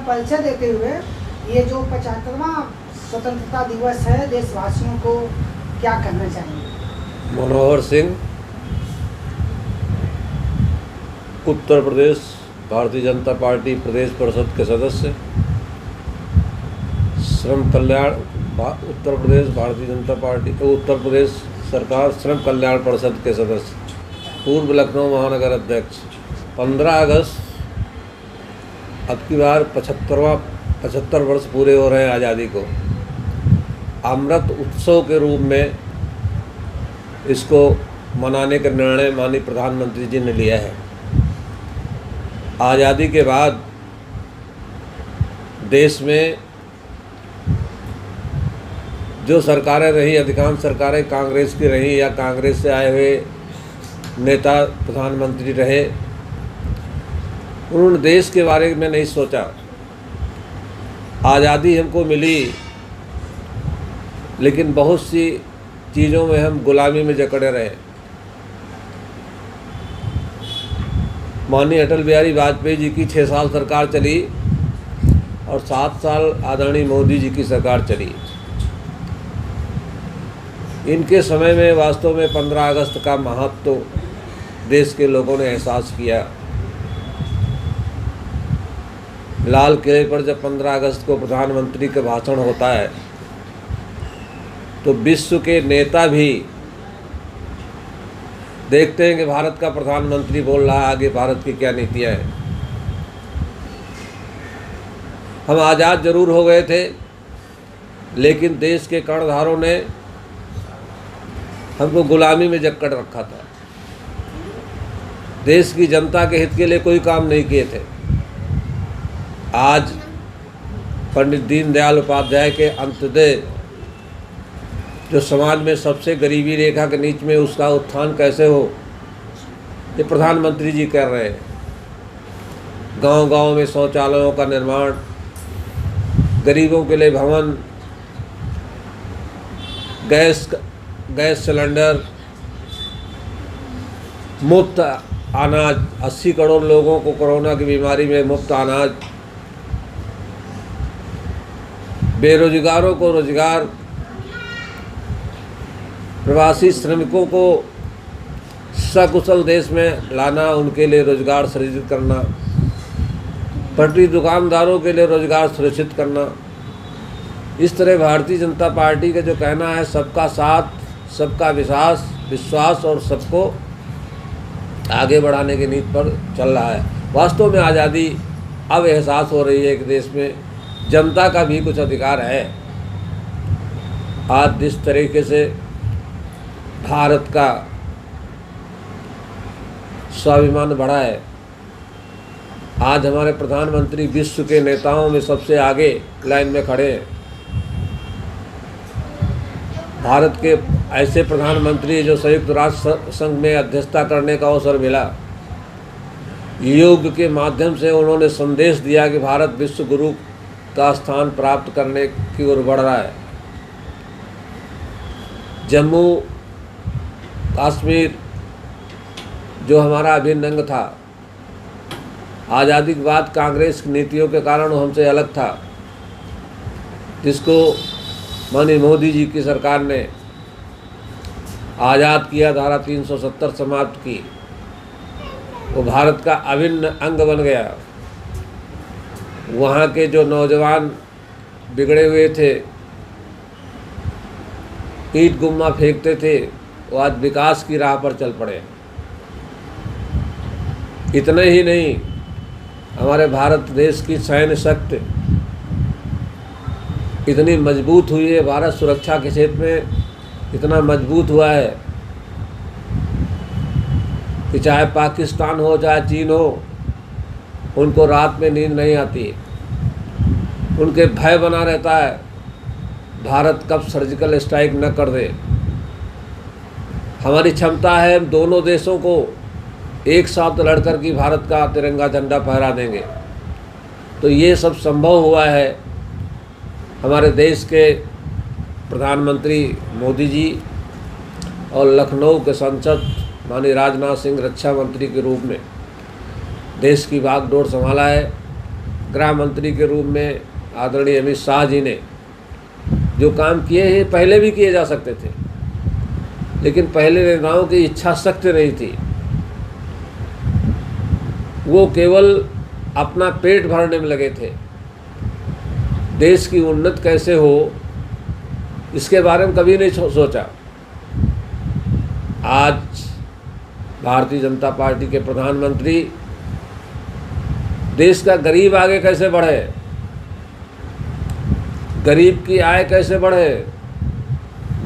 परिचय देते हुए ये जो 75वां स्वतंत्रता दिवस है, देशवासियों को क्या कहना चाहेंगे? मनोहर सिंह, उत्तर प्रदेश भारतीय जनता पार्टी प्रदेश परिषद के सदस्य, श्रम कल्याण उत्तर प्रदेश भारतीय जनता पार्टी उत्तर प्रदेश सरकार श्रम कल्याण परिषद के सदस्य, पूर्व लखनऊ महानगर अध्यक्ष। 15 अगस्त अब की बार 75 वर्ष पूरे हो रहे हैं आज़ादी को। अमृत उत्सव के रूप में इसको मनाने का निर्णय माननीय प्रधानमंत्री जी ने लिया है। आज़ादी के बाद देश में जो सरकारें रही, अधिकांश सरकारें कांग्रेस की रही या कांग्रेस से आए हुए नेता प्रधानमंत्री रहे, उन्होंने देश के बारे में नहीं सोचा। आज़ादी हमको मिली, लेकिन बहुत सी चीज़ों में हम गुलामी में जकड़े रहे। माननीय अटल बिहारी वाजपेयी जी की 6 साल सरकार चली और 7 साल आदरणीय मोदी जी की सरकार चली। इनके समय में वास्तव में 15 अगस्त का महत्व देश के लोगों ने एहसास किया। लाल किले पर जब 15 अगस्त को प्रधानमंत्री का भाषण होता है तो विश्व के नेता भी देखते हैं कि भारत का प्रधानमंत्री बोल रहा है, आगे भारत की क्या नीतियां हैं। हम आज़ाद जरूर हो गए थे, लेकिन देश के कर्णधारों ने हमको गुलामी में जकड़ रखा था। देश की जनता के हित के लिए कोई काम नहीं किए थे। आज पंडित दीनदयाल उपाध्याय के अंत्योदय, जो समाज में सबसे गरीबी रेखा के नीचे में उसका उत्थान कैसे हो, ये प्रधानमंत्री जी कर रहे हैं। गांव-गांव में शौचालयों का निर्माण, गरीबों के लिए भवन, गैस सिलेंडर, मुफ्त अनाज, 80 करोड़ लोगों को कोरोना की बीमारी में मुफ्त अनाज, बेरोजगारों को रोजगार, प्रवासी श्रमिकों को सकुशल देश में लाना, उनके लिए रोजगार सृजित करना, पटरी दुकानदारों के लिए रोजगार सुरक्षित करना। इस तरह भारतीय जनता पार्टी का जो कहना है, सबका साथ, सबका विश्वास और सबको आगे बढ़ाने की नीति पर चल रहा है। वास्तव में आज़ादी अब एहसास हो रही है कि देश में जनता का भी कुछ अधिकार है। आज जिस तरीके से भारत का स्वाभिमान बढ़ा है, आज हमारे प्रधानमंत्री विश्व के नेताओं में सबसे आगे लाइन में खड़े हैं। भारत के ऐसे प्रधानमंत्री जो संयुक्त राष्ट्र संघ में अध्यक्षता करने का अवसर मिला, योग के माध्यम से उन्होंने संदेश दिया कि भारत विश्व गुरु का स्थान प्राप्त करने की ओर बढ़ रहा है। जम्मू कश्मीर जो हमारा अभिन्न अंग था, आज़ादी के बाद कांग्रेस की नीतियों के कारण वो हमसे अलग था, जिसको माननीय मोदी जी की सरकार ने आज़ाद किया, धारा 370 समाप्त की, वो भारत का अभिन्न अंग बन गया। वहाँ के जो नौजवान बिगड़े हुए थे, ईंट गुम्मा फेंकते थे, वो आज विकास की राह पर चल पड़े। इतने ही नहीं, हमारे भारत देश की सैन्य शक्ति इतनी मजबूत हुई है, भारत सुरक्षा के क्षेत्र में इतना मजबूत हुआ है कि चाहे पाकिस्तान हो चाहे चीन हो, उनको रात में नींद नहीं आती। उनके भय बना रहता है भारत कब सर्जिकल स्ट्राइक न कर दे। हमारी क्षमता है, हम दोनों देशों को एक साथ लड़कर की भारत का तिरंगा झंडा फहरा देंगे। तो ये सब संभव हुआ है हमारे देश के प्रधानमंत्री मोदी जी और लखनऊ के सांसद माननीय राजनाथ सिंह रक्षा मंत्री के रूप में देश की बागडोर संभाला है। गृह मंत्री के रूप में आदरणीय अमित शाह जी ने जो काम किए हैं पहले भी किए जा सकते थे, लेकिन पहले नेताओं की इच्छा शक्ति नहीं थी। वो केवल अपना पेट भरने में लगे थे। देश की उन्नति कैसे हो इसके बारे में कभी नहीं सोचा। आज भारतीय जनता पार्टी के प्रधानमंत्री देश का गरीब आगे कैसे बढ़े, गरीब की आय कैसे बढ़े,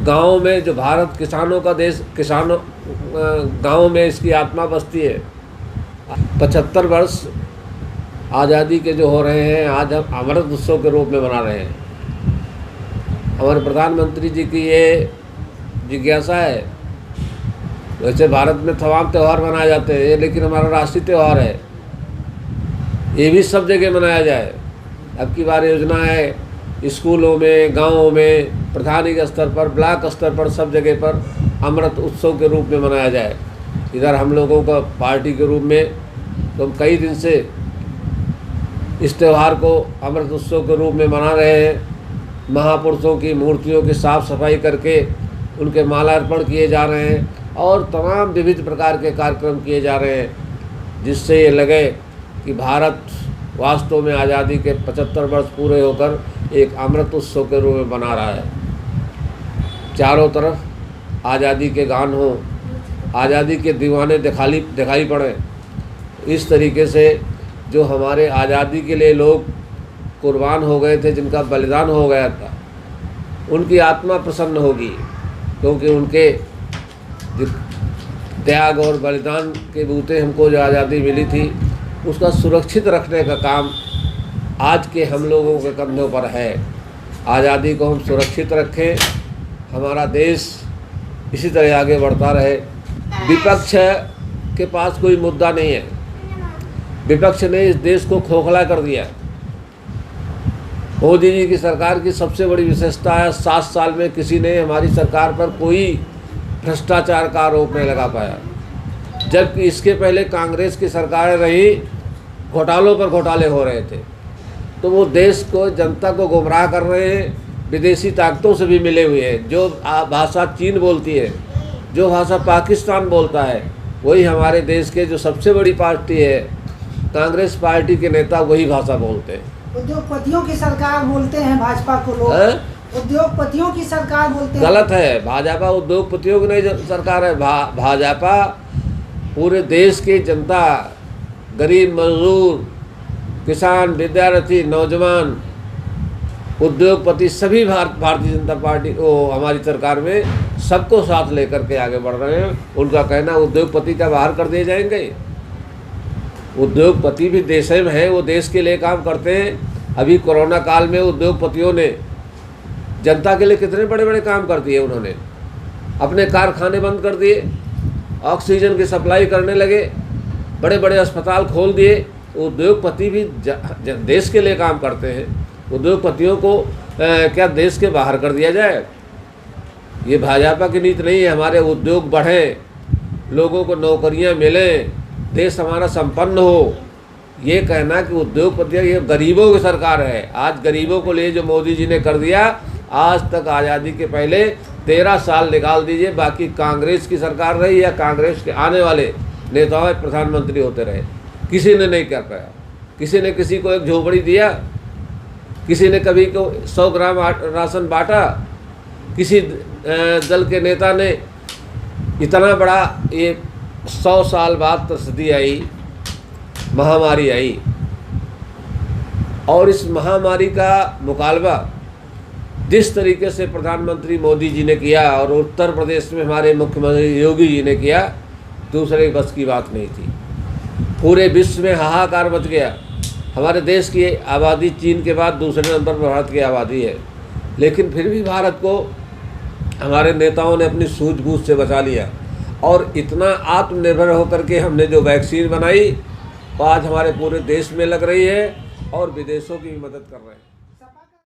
गाँव में जो भारत किसानों का देश, किसानों गाँव में इसकी आत्मा बसती है। 75 वर्ष आज़ादी के जो हो रहे हैं, आज हम अमृत उत्सव के रूप में मना रहे हैं। हमारे प्रधानमंत्री जी की ये जिज्ञासा है। वैसे भारत में तमाम त्यौहार मनाए जाते हैं, लेकिन हमारा राष्ट्रीय त्यौहार है, ये भी सब जगह मनाया जाए। अब की बार योजना है स्कूलों में, गाँवों में, प्रधानिक स्तर पर, ब्लॉक स्तर पर, सब जगह पर अमृत उत्सव के रूप में मनाया जाए। इधर हम लोगों का पार्टी के रूप में तो हम कई दिन से इस त्यौहार को अमृत उत्सव के रूप में मना रहे हैं। महापुरुषों की मूर्तियों की साफ़ सफाई करके उनके मालार्पण किए जा रहे हैं और तमाम विविध प्रकार के कार्यक्रम किए जा रहे हैं, जिससे ये लगे कि भारत वास्तव में आज़ादी के 75 वर्ष पूरे होकर एक अमृत उत्सव के रूप में बना रहा है। चारों तरफ आज़ादी के गान हों, आज़ादी के दीवाने दिखाई पड़े। इस तरीके से जो हमारे आज़ादी के लिए लोग कुर्बान हो गए थे, जिनका बलिदान हो गया था, उनकी आत्मा प्रसन्न होगी, क्योंकि उनके त्याग और बलिदान के बूते हमको जो आज़ादी मिली थी उसका सुरक्षित रखने का काम आज के हम लोगों के कंधों पर है। आज़ादी को हम सुरक्षित रखें, हमारा देश इसी तरह आगे बढ़ता रहे। विपक्ष के पास कोई मुद्दा नहीं है। विपक्ष ने इस देश को खोखला कर दिया। मोदी जी की सरकार की सबसे बड़ी विशेषता है 7 साल में किसी ने हमारी सरकार पर कोई भ्रष्टाचार का आरोप नहीं लगा पाया, जबकि इसके पहले कांग्रेस की सरकारें रही, घोटालों पर घोटाले हो रहे थे। तो वो देश को, जनता को गुमराह कर रहे हैं, विदेशी ताकतों से भी मिले हुए हैं। जो भाषा चीन बोलती है, जो भाषा पाकिस्तान बोलता है, वही हमारे देश के जो सबसे बड़ी पार्टी है कांग्रेस पार्टी के नेता वही भाषा बोलते हैं। उद्योगपतियों की सरकार बोलते हैं भाजपा को लोग, उद्योगपतियों की सरकार बोलते हैं। गलत है। भाजपा उद्योगपतियों की नहीं सरकार है। भाजपा पूरे देश की जनता, गरीब, मजदूर, किसान, विद्यार्थी, नौजवान, उद्योगपति सभी भारतीय जनता पार्टी हमारी सरकार में सबको साथ लेकर के आगे बढ़ रहे हैं। उनका कहना उद्योगपति का बाहर कर दिए जाएंगे। उद्योगपति भी देश में हैं, वो देश के लिए काम करते हैं। अभी कोरोना काल में उद्योगपतियों ने जनता के लिए कितने बड़े बड़े काम कर दिए। उन्होंने अपने कारखाने बंद कर दिए, ऑक्सीजन की सप्लाई करने लगे, बड़े बड़े अस्पताल खोल दिए। उद्योगपति भी देश के लिए काम करते हैं। उद्योगपतियों को क्या देश के बाहर कर दिया जाए? ये भाजपा की नीति नहीं है। हमारे उद्योग बढ़ें, लोगों को नौकरियां मिलें, देश हमारा संपन्न हो। ये कहना कि उद्योगपति, ये गरीबों की सरकार है। आज गरीबों को लिए जो मोदी जी ने कर दिया, आज तक आज़ादी के पहले 13 साल निकाल दीजिए, बाकी कांग्रेस की सरकार रही या कांग्रेस के आने वाले नेताओं प्रधानमंत्री होते रहे, किसी ने नहीं कर पाया। किसी ने किसी को एक झोपड़ी दिया, किसी ने कभी को 100 ग्राम राशन बांटा, किसी दल के नेता ने इतना बड़ा, ये 100 साल बाद त्रसिदी आई, महामारी आई, और इस महामारी का मुकाबला जिस तरीके से प्रधानमंत्री मोदी जी ने किया और उत्तर प्रदेश में हमारे मुख्यमंत्री योगी जी ने किया, दूसरे बस की बात नहीं थी। पूरे विश्व में हाहाकार मच गया। हमारे देश की आबादी चीन के बाद दूसरे नंबर पर भारत की आबादी है, लेकिन फिर भी भारत को हमारे नेताओं ने अपनी सूझबूझ से बचा लिया। और इतना आत्मनिर्भर होकर के हमने जो वैक्सीन बनाई, वो आज हमारे पूरे देश में लग रही है और विदेशों की भी मदद कर रहे हैं।